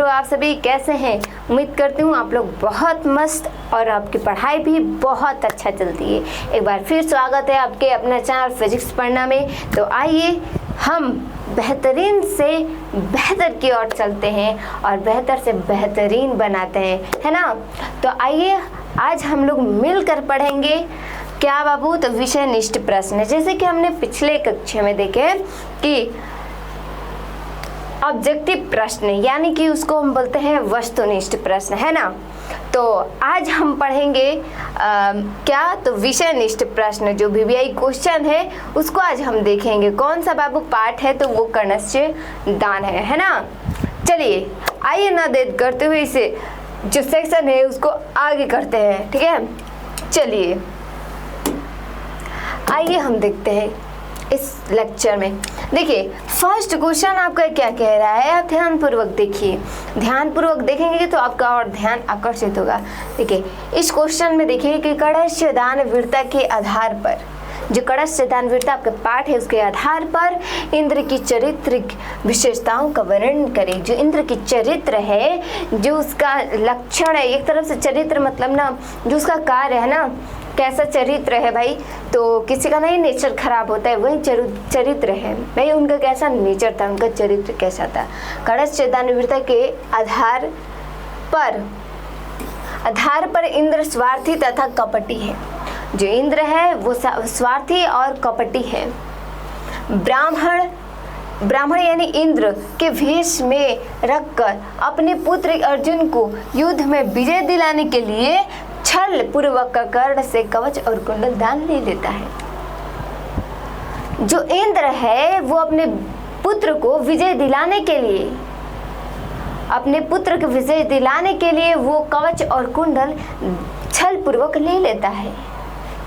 हो आप सभी, कैसे हैं? उम्मीद करती हूँ आप लोग बहुत मस्त और आपकी पढ़ाई भी बहुत अच्छा चलती है। एक बार फिर स्वागत है आपके अपना चैनल फिजिक्स पढ़ना में। तो आइए हम बेहतरीन से बेहतर की ओर चलते हैं और बेहतर से बेहतरीन बनाते हैं, है ना। तो आइए आज हम लोग मिलकर पढ़ेंगे क्या बाबू, तो विषय निष्ठ प्रश्न। जैसे कि हमने पिछले कक्षा में देखे कि ऑब्जेक्टिव प्रश्न यानी कि उसको हम बोलते हैं वस्तुनिष्ठ प्रश्न, है ना। तो आज हम पढ़ेंगे क्या, तो विषय निष्ठ प्रश्न। जो VVI क्वेश्चन है उसको आज हम देखेंगे। कौन सा बाबू पाठ है, तो वो कर्णस्य दान है ना। चलिए आइए ना देर करते हुए इसे जो सेक्शन है उसको आगे करते हैं, ठीक है। चलिए आइए हम देखते हैं इस लेक्चर में। देखिए फर्स्ट क्वेश्चन आपका क्या कह रहा है, आप ध्यानपूर्वक देखिए। ध्यानपूर्वक देखेंगे तो आपका और ध्यान आकर्षित होगा। देखिए इस क्वेश्चन में देखिए कि कड़स्य दान वीरता के आधार पर, जो कड़स्य दान वीरता आपका पाठ है उसके आधार पर इंद्र की चारित्रिक विशेषताओं का वर्णन करें। जो इंद्र की चरित्र है, जो उसका लक्षण है, एक तरफ से चरित्र मतलब ना जो उसका कार्य है ना, कैसा चरित्र है भाई। तो किसी का नहीं नेचर खराब होता है, वही चरित्र है भाई। उनका कैसा नेचर था, उनका चरित्र कैसा था। कड़स्य दान वीरता के आधार पर इंद्र स्वार्थी तथा कपटी है। जो इंद्र है वो स्वार्थी और कपटी है। ब्राह्मण यानी इंद्र के वेश में रखकर अपने पुत्र अर्जुन को युद्ध में विजय दिलाने के लिए छल पूर्वक कर्ण से कवच और कुंडल दान ले लेता है। जो इंद्र है वो अपने पुत्र को विजय दिलाने के लिए वो कवच और कुंडल छल पूर्वक ले लेता है।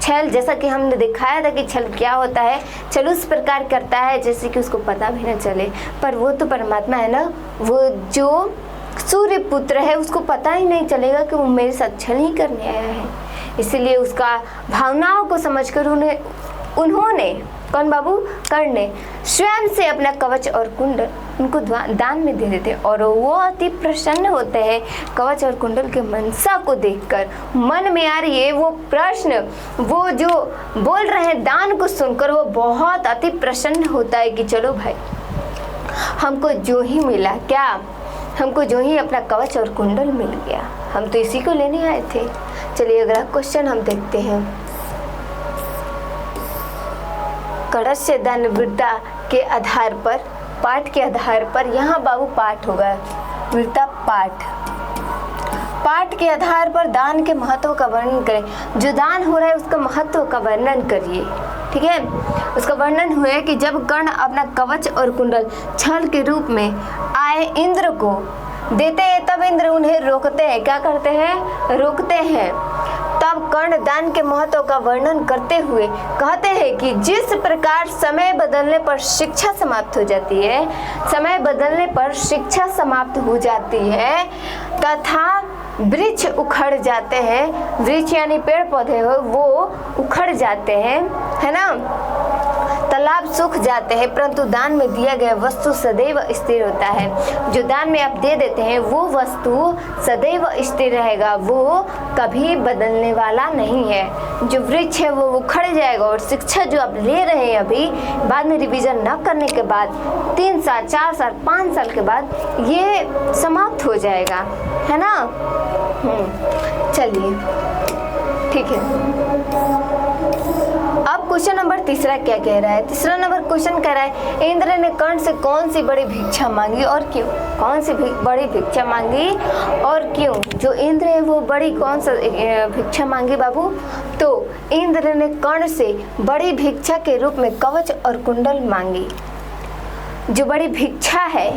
छल, जैसा कि हमने दिखाया था कि छल क्या होता है। छल उस प्रकार करता है जैसे कि उसको पता भी न चले, पर वो तो परमात्मा है ना। वो जो सूर्य पुत्र है उसको पता ही नहीं चलेगा कि वो मेरे साथ छल ही करने आया है। इसीलिए उसका भावनाओं को समझकर उन्होंने कौन बाबू, कर्ण ने स्वयं से अपना कवच और कुंडल उनको दान में दे देते और वो अति प्रसन्न होते हैं कवच और कुंडल के मनसा को देखकर। मन में आ रही है वो प्रश्न, वो जो बोल रहे हैं दान को सुनकर वो बहुत अति प्रसन्न होता है कि चलो भाई हमको जो ही मिला, क्या हमको जो ही अपना कवच और कुंडल मिल गया, हम तो इसी को लेने आए थे। चलिए अगला क्वेश्चन हम देखते हैं। कड़स्य दान वीरता के आधार पर, पाठ के आधार पर, यहाँ बाबू पाठ होगा, वीरता पाठ के आधार पर दान के महत्व का वर्णन करें। जो दान हो रहा है उसका महत्व का वर्णन करिए, ठीक है। उसका वर्णन हुआ कि जब कर्ण अपना कवच और कुंडल छल के रूप में आए इंद्र को देते हैं, तब इंद्र उन्हें रोकते हैं। क्या करते हैं? रोकते हैं। तब कर्ण दान के महत्व का वर्णन करते हुए कहते हैं कि जिस प्रकार समय बदलने पर शिक्षा समाप्त हो जाती है तथा वृक्ष उखड़ जाते हैं, वृक्ष यानी पेड़ पौधे हो वो उखड़ जाते हैं, है ना, तालाब सूख जाते हैं, परंतु दान में दिया गया वस्तु सदैव स्थिर होता है। जो दान में आप दे देते हैं वो वस्तु सदैव स्थिर रहेगा, वो कभी बदलने वाला नहीं है। जो वृक्ष है वो उखड़ जाएगा और शिक्षा जो आप ले रहे हैं अभी, बाद में रिवीजन न करने के बाद 3 साल 4 साल 5 साल के बाद ये समाप्त हो जाएगा, है ना। चलिए ठीक है। अब क्वेश्चन नंबर तीसरा क्या कह रहा है। तीसरा नंबर क्वेश्चन कह रहा है इंद्र ने कर्ण से कौन सी बड़ी भिक्षा मांगी और क्यों। कौन सी बड़ी भिक्षा मांगी और क्यों। जो इंद्र है वो बड़ी कौन सा भिक्षा मांगी बाबू, तो इंद्र ने कर्ण से बड़ी भिक्षा के रूप में कवच और कुंडल मांगी। जो बड़ी भिक्षा है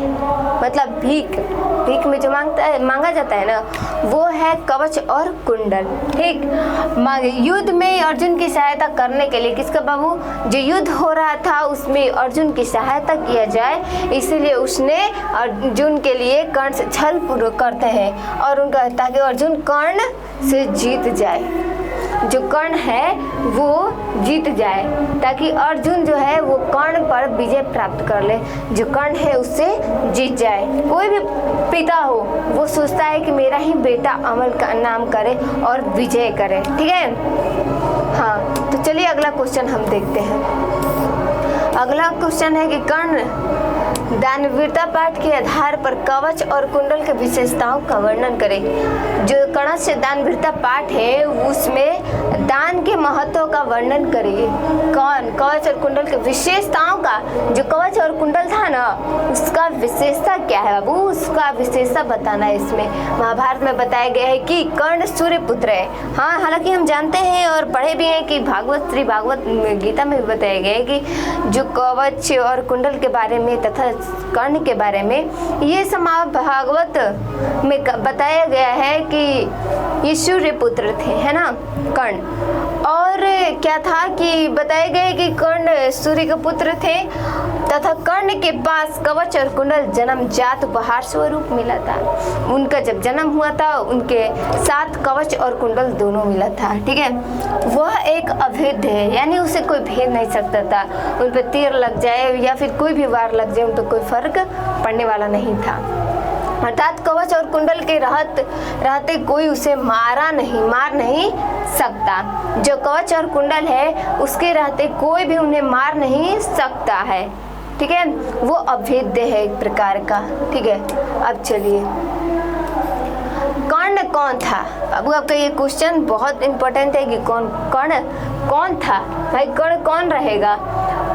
मतलब भीख में जो मांगा जाता है ना, वो है कवच और कुंडल, ठीक। मांगे युद्ध में अर्जुन की सहायता करने के लिए, किसका बाबू, जो युद्ध हो रहा था उसमें अर्जुन की सहायता किया जाए, इसीलिए उसने अर्जुन के लिए कर्ण से छल पूर्वक करते हैं और उनका, ताकि अर्जुन कर्ण से जीत जाए। जो कर्ण है वो जीत जाए, ताकि अर्जुन जो है वो कर्ण पर विजय प्राप्त कर ले, जो कर्ण है उससे जीत जाए। कोई भी पिता हो वो सोचता है कि मेरा ही बेटा अमल का नाम करे और विजय करे, ठीक है। हाँ, तो चलिए अगला क्वेश्चन हम देखते हैं। अगला क्वेश्चन है कि कर्ण दानवीरता पाठ के आधार पर कवच और कुंडल के विशेषताओं का वर्णन करें। जो कणस्य दानवीरता पाठ है उसमें दान के महत्व का वर्णन करिए। कौन कवच और कुंडल के विशेषताओं का, जो कवच और कुंडल था ना उसका विशेषता क्या है बाबू, उसका विशेषता बताना है। इसमें महाभारत में बताया गया है कि कर्ण सूर्य पुत्र है। हाँ, हालांकि हम जानते हैं और पढ़े भी हैं कि श्री भागवत गीता में भी बताया गया है कि जो कवच और कुंडल के बारे में तथा कर्ण के बारे में ये सब भागवत में बताया गया है कि ये सूर्य पुत्र थे, है ना, कर्ण। और क्या था कि बताया गया कि कर्ण सूर्य के पुत्र थे तथा कर्ण के पास कवच और कुंडल जन्मजात उपहार स्वरूप मिला था। उनका जब जन्म हुआ था उनके साथ कवच और कुंडल दोनों मिला था, ठीक है। वह एक अभेद्य है, यानी उसे कोई भेद नहीं सकता था। उन पर तीर लग जाए या फिर कोई भी वार लग जाए उन पर कोई फर्क पड़ने वाला नहीं था। अर्थात कवच और कुंडल के रहते कोई उसे मार नहीं सकता। जो कवच और कुंडल है उसके रहते कोई भी उन्हें मार नहीं सकता है, ठीक है। वो अभेद्य है एक प्रकार का, ठीक है। अब चलिए, कर्ण कौन था? अब आपका ये क्वेश्चन बहुत इंपॉर्टेंट है कि कर्ण कौन था भाई, कर्ण कौन रहेगा,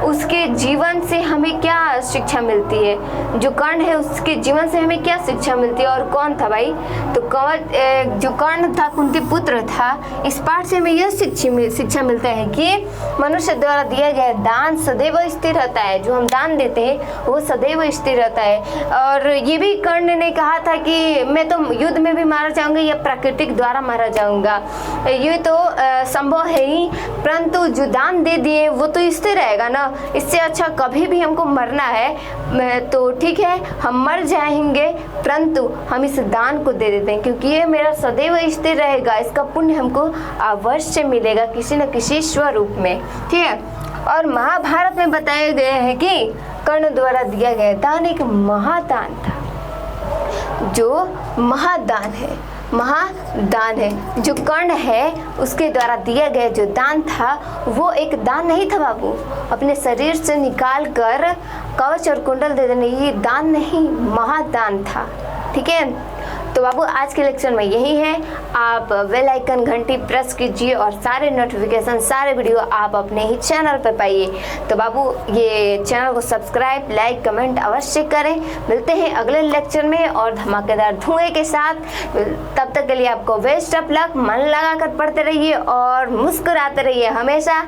उसके जीवन से हमें क्या शिक्षा मिलती है, जो कर्ण है उसके जीवन से हमें क्या शिक्षा मिलती है और कौन था भाई? तो जो कर्ण था कुंती पुत्र था। इस पाठ से हमें यह शिक्षा मिलता है कि मनुष्य द्वारा दिया गया दान सदैव स्थिर रहता है। जो हम दान देते हैं वो सदैव स्थिर रहता है। और ये भी कर्ण ने कहा था कि मैं तो युद्ध में भी मारा जाऊंगा या प्राकृतिक द्वारा मारा जाऊंगा, ये तो संभव है ही, परंतु जो दान दे दिए वो तो स्थिर रहेगा ना। इससे अच्छा कभी भी हमको मरना है तो ठीक है हम मर जाएंगे, परंतु हम इस दान को दे देते हैं क्योंकि ये मेरा सदैव स्थिर रहेगा, इसका पुण्य हमको अवश्य मिलेगा किसी न किसी स्वरूप में, ठीक है। और महाभारत में बताया गया है कि कर्ण द्वारा दिया गया दान एक महादान था। जो महादान है जो कर्ण है उसके द्वारा दिया गया जो दान था वो एक दान नहीं था बाबू। अपने शरीर से निकाल कर कवच और कुंडल दे देने ये दान नहीं, महादान था, ठीक है। तो बाबू आज के लेक्चर में यही है। आप बेल आइकन घंटी प्रेस कीजिए और सारे नोटिफिकेशन सारे वीडियो आप अपने ही चैनल पर पाइए। तो बाबू ये चैनल को सब्सक्राइब लाइक कमेंट अवश्य करें। मिलते हैं अगले लेक्चर में और धमाकेदार धुएं के साथ। तब तक के लिए आपको बेस्ट ऑफ लक, मन लगा कर पढ़ते रहिए और मुस्कुराते रहिए हमेशा।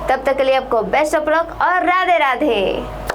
तब तक के लिए आपको बेस्ट ऑफ लक और राधे राधे।